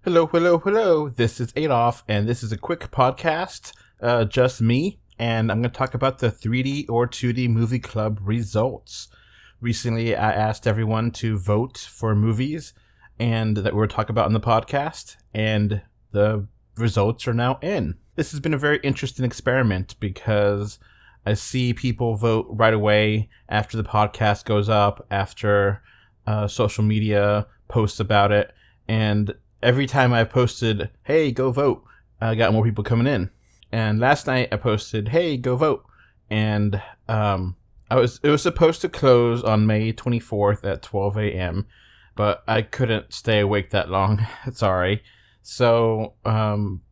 Hello, hello, hello. This is Adolph, and this is a quick podcast, just me, and I'm going to talk about the 3D or 2D movie club results. Recently, I asked everyone to vote for movies and that we're talking about on the podcast, and the results are now in. This has been a very interesting experiment because I see people vote right away after the podcast goes up, after social media posts about it, and every time I posted, hey, go vote, I got more people coming in. And last night I posted, hey, go vote. And it was supposed to close on May 24th at 12 a.m., but I couldn't stay awake that long. Sorry. So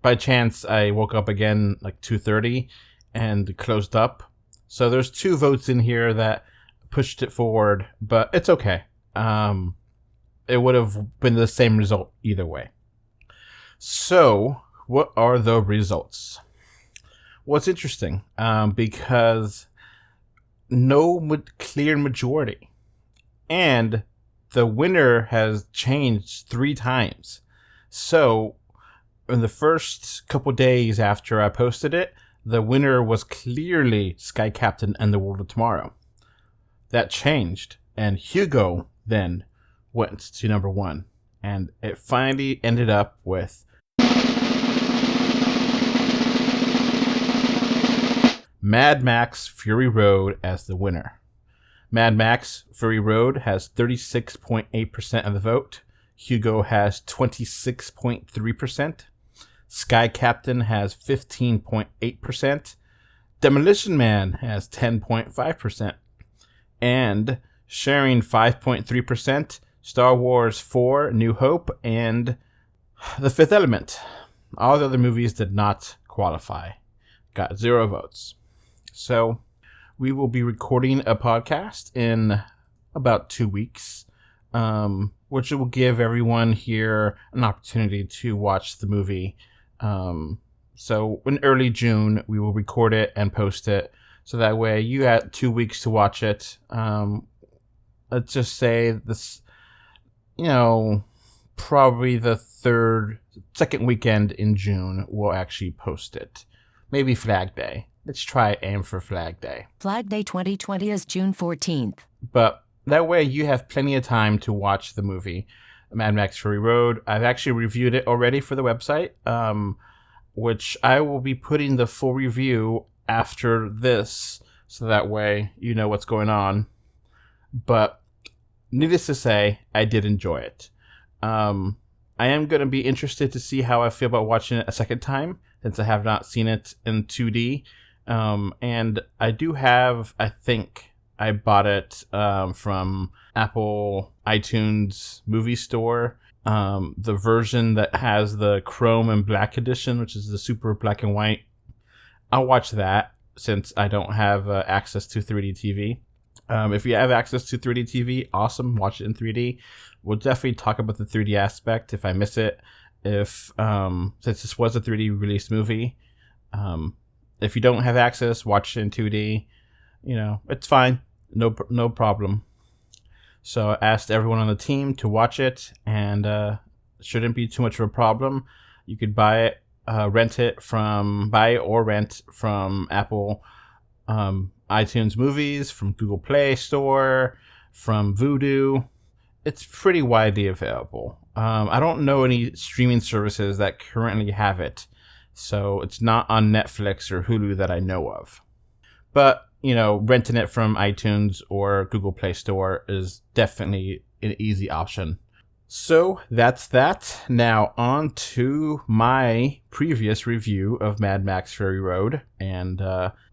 by chance, I woke up again like 2:30 and closed up. So there's 2 votes in here that pushed it forward, but it's okay. It would have been the same result either way. So, what are the results? Well, it's interesting because no clear majority. And the winner has changed 3 times. So, in the first couple days after I posted it, the winner was clearly Sky Captain and the World of Tomorrow. That changed, and Hugo then went to number 1, and it finally ended up with Mad Max Fury Road as the winner. Mad Max Fury Road has 36.8% of the vote. Hugo has 26.3%. Sky Captain has 15.8%. Demolition Man has 10.5%. And sharing 5.3%, Star Wars 4, New Hope, and The Fifth Element. All the other movies did not qualify. Got 0 votes. So we will be recording a podcast in about 2 weeks, which will give everyone here an opportunity to watch the movie. So in early June, we will record it and post it. So that way you had 2 weeks to watch it. Let's just say this, probably the second weekend in June, we'll actually post it. Maybe Flag Day. Let's try aim for Flag Day. Flag Day 2020 is June 14th. But that way you have plenty of time to watch the movie, Mad Max Fury Road. I've actually reviewed it already for the website, which I will be putting the full review after this, so that way you know what's going on. But needless to say, I did enjoy it. I am going to be interested to see how I feel about watching it a second time, since I have not seen it in 2D. And I do have, I think I bought it from Apple iTunes movie store. The version that has the Chrome and Black edition, which is the super black and white. I'll watch that since I don't have access to 3D TV. If you have access to 3D TV, awesome. Watch it in 3D. We'll definitely talk about the 3D aspect if I miss it. Since this was a 3D released movie. If you don't have access, watch it in 2D. It's fine. No problem. So I asked everyone on the team to watch it, and shouldn't be too much of a problem. You could buy it, buy or rent from Apple iTunes Movies, from Google Play Store, from Vudu. It's pretty widely available. I don't know any streaming services that currently have it, so it's not on Netflix or Hulu that I know of. But, renting it from iTunes or Google Play Store is definitely an easy option. So that's that. Now on to my previous review of Mad Max Fury Road, and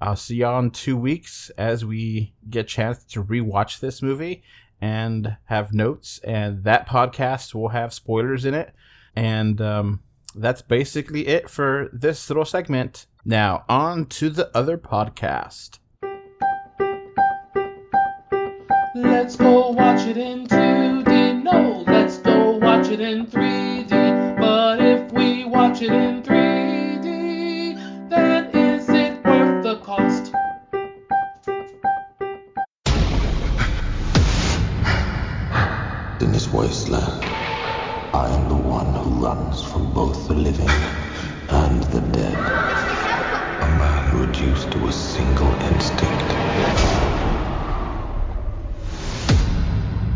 I'll see y'all in 2 weeks as we get a chance to rewatch this movie and have notes, and that podcast will have spoilers in it. And that's basically it for this little segment. Now on to the other podcast. Let's go watch it in 2D. No, let's go watch it in 3D. But if we watch it in 3D, then is it worth the cost? In this wasteland, I am the one who runs from both the living and the dead. A man reduced to a single instinct.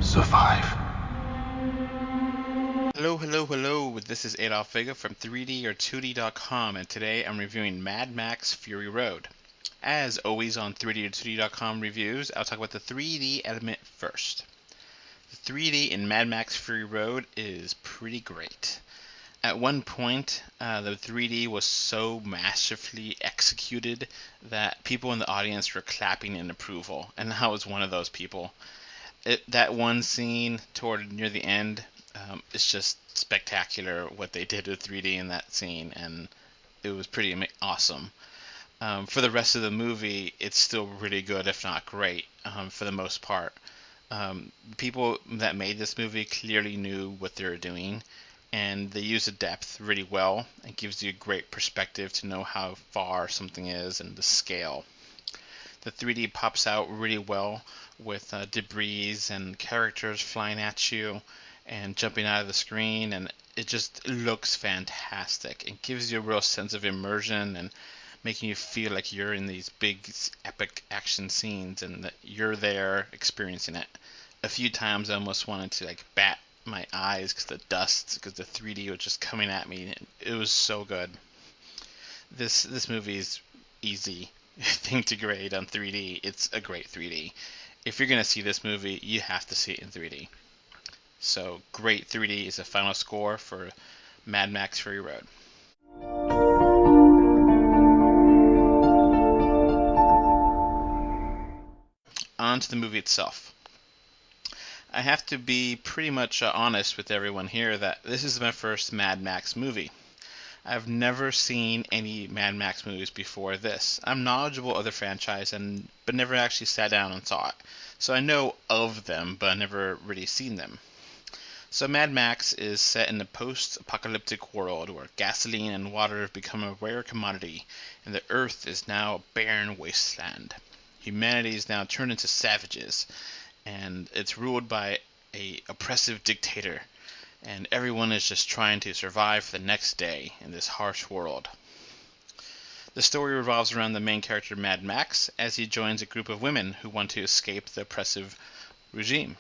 Survive. Hello. This is Adolph from 3D or 2D.com, and today I'm reviewing Mad Max Fury Road. As always on 3D or 2D.com reviews, I'll talk about the 3D element first. The 3D in Mad Max Fury Road is pretty great. At one point, the 3D was so masterfully executed that people in the audience were clapping in approval, and I was one of those people. That one scene toward near the end, it's just spectacular what they did with 3D in that scene, and it was pretty awesome. For the rest of the movie, it's still really good, if not great, for the most part. People that made this movie clearly knew what they were doing, and they use the depth really well. It gives you a great perspective to know how far something is and the scale. The 3D pops out really well with debris and characters flying at you and jumping out of the screen, and it just looks fantastic. It gives you a real sense of immersion and making you feel like you're in these big epic action scenes and that you're there experiencing it. A few times I almost wanted to bat my eyes because the 3D was just coming at me. It was so good. This movie is easy thing to grade on 3D. It's a great 3D. If you're gonna see this movie, you have to see it in 3D. So great 3D is the final score for Mad Max Fury Road. On to the movie itself. I have to be pretty much honest with everyone here that this is my first Mad Max movie. I've never seen any Mad Max movies before this. I'm knowledgeable of the franchise, but never actually sat down and saw it. So I know of them, but I've never really seen them. So Mad Max is set in a post-apocalyptic world where gasoline and water have become a rare commodity, and the Earth is now a barren wasteland. Humanity is now turned into savages, and it's ruled by an oppressive dictator, and everyone is just trying to survive for the next day in this harsh world. The story revolves around the main character Mad Max as he joins a group of women who want to escape the oppressive regime.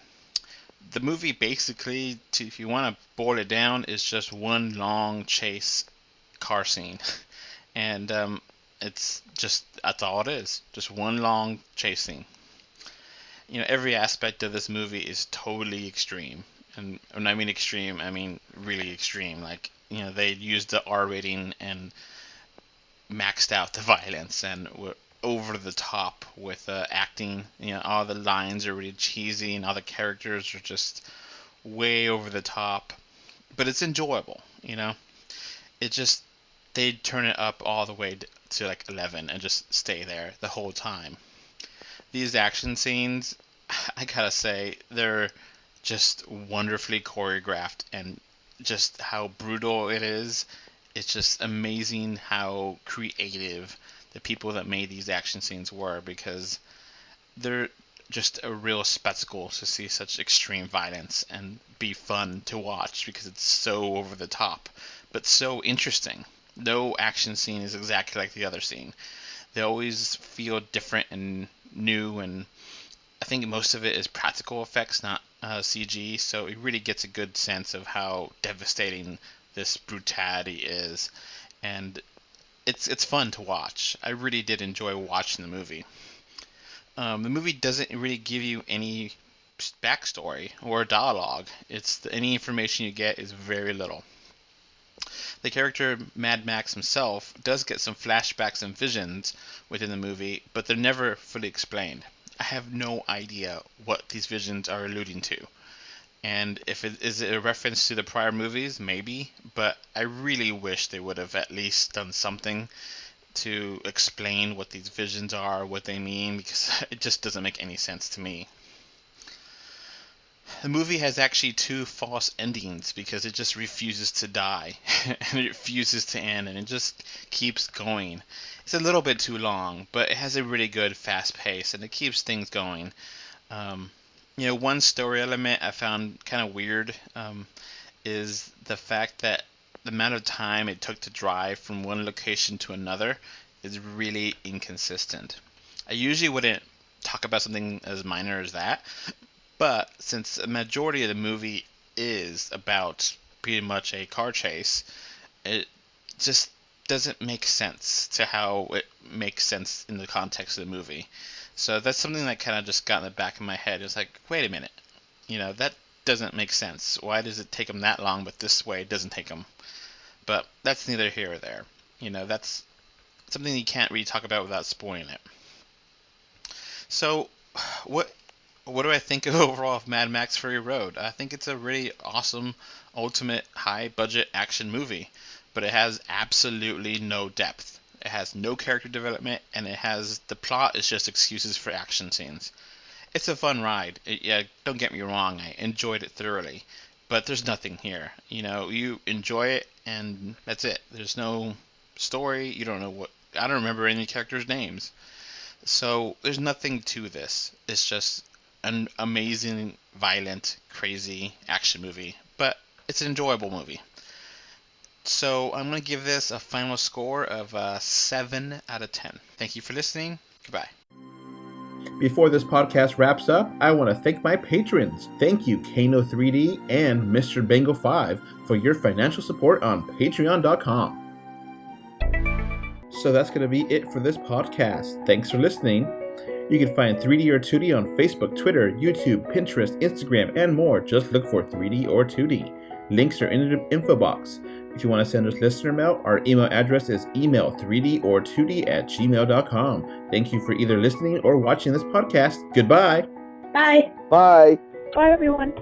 The movie basically, if you want to boil it down, is just one long chase car scene, and that's all it is, just one long chase scene. Every aspect of this movie is totally extreme. And when I mean extreme, I mean really extreme. They used the R rating and maxed out the violence and were over the top with acting. All the lines are really cheesy and all the characters are just way over the top. But it's enjoyable, they turn it up all the way to 11 and just stay there the whole time. These action scenes, I gotta say, they're just wonderfully choreographed, and just how brutal it is. It's just amazing how creative the people that made these action scenes were, because they're just a real spectacle to see such extreme violence and be fun to watch because it's so over the top, but so interesting. No action scene is exactly like the other scene. They always feel different and new, and I think most of it is practical effects, not CG, so it really gets a good sense of how devastating this brutality is, and it's fun to watch. I really did enjoy watching the movie. The movie doesn't really give you any backstory or dialogue. Any information you get is very little. The character Mad Max himself does get some flashbacks and visions within the movie, but they're never fully explained. I have no idea what these visions are alluding to. And if it is a reference to the prior movies, maybe, but I really wish they would have at least done something to explain what these visions are, what they mean, because it just doesn't make any sense to me. The movie has actually two false endings because it just refuses to die and it refuses to end, and it just keeps going. It's a little bit too long, but it has a really good fast pace and it keeps things going. One story element I found kind of weird. is the fact that the amount of time it took to drive from one location to another is really inconsistent. I usually wouldn't talk about something as minor as that, but since a majority of the movie is about pretty much a car chase, it just doesn't make sense to how it makes sense in the context of the movie. So that's something that kind of just got in the back of my head. It's like, wait a minute, that doesn't make sense. Why does it take them that long, but this way it doesn't take them? But that's neither here or there. That's something you can't really talk about without spoiling it. So, what do I think overall of Mad Max Fury Road? I think it's a really awesome, ultimate, high-budget action movie, but it has absolutely no depth. It has no character development, and the plot is just excuses for action scenes. It's a fun ride. Don't get me wrong, I enjoyed it thoroughly, but there's nothing here. You enjoy it, and that's it. There's no story. You don't know I don't remember any characters' names. So there's nothing to this. It's just an amazing, violent, crazy action movie, but it's an enjoyable movie. So I'm going to give this a final score of 7 out of 10. Thank you for listening. Goodbye. Before this podcast wraps up, I want to thank my patrons. Thank you, Kano3D and Mr. Bengal 5 for your financial support on patreon.com. So that's going to be it for this podcast. Thanks for listening. You can find 3D or 2D on Facebook, Twitter, YouTube, Pinterest, Instagram, and more. Just look for 3D or 2D. Links are in the info box. If you want to send us listener mail, our email address is email3dortwo@gmail.com. Thank you for either listening or watching this podcast. Goodbye. Bye. Bye. Bye, everyone.